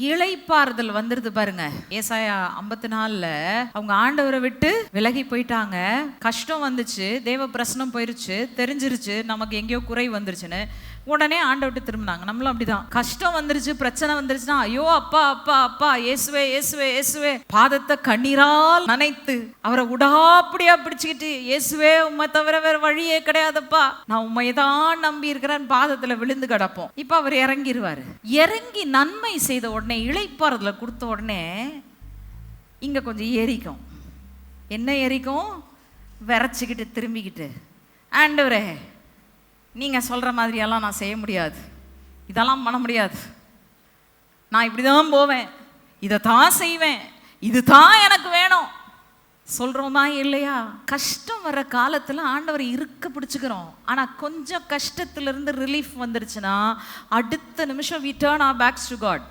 இளைப்பாறுதல் வந்துருது பாருங்க. ஏசாயா 54ல அவங்க ஆண்டவரை விட்டு விலகி போயிட்டாங்க. கஷ்டம் வந்துச்சு, தேவ பிரசனம் போயிருச்சு, தெரிஞ்சிருச்சு நமக்கு எங்கேயோ குறை வந்துருச்சுன்னு. உடனே ஆண்டவர்கிட்ட திரும்பினாங்க. நம்மளும் அப்படிதான். கஷ்டம் வந்துருச்சு, பிரச்சனை வந்துருச்சுன்னா ஐயோ அப்பா அப்பா அப்பா இயேசுவே இயேசுவே இயேசுவே, பாதத்தை கண்ணீரால் நனைத்து அவரை உடாப்படியா பிடிச்சுக்கிட்டு, இயேசுவே உம்மை தவிர வேற வழியே கிடையாதப்பா, நான் உண்மையதான் நம்பி இருக்கிறேன், பாதத்துல விழுந்து கிடப்போம். இப்ப அவர் இறங்கிடுவாரு. இறங்கி நன்மை செய்த உடனே, இளைப்பாறுதல கொடுத்த உடனே இங்க கொஞ்சம் எரிக்கும். என்ன எரிக்கும்? விரைச்சிக்கிட்டு திரும்பிக்கிட்டு, ஆண்டவரே நீங்கள் சொல்கிற மாதிரியெல்லாம் நான் செய்ய முடியாது, இதெல்லாம் பண்ண முடியாது, நான் இப்படி தான் போவேன், இதை தான் செய்வேன், இது தான் எனக்கு வேணும் சொல்கிறோமா இல்லையா? கஷ்டம் வர காலத்தில் ஆண்டவரை இருக்க பிடிச்சிக்கிறோம். ஆனால் கொஞ்சம் கஷ்டத்திலிருந்து ரிலீஃப் வந்துருச்சுன்னா அடுத்த நிமிஷம் we turn our backs to God.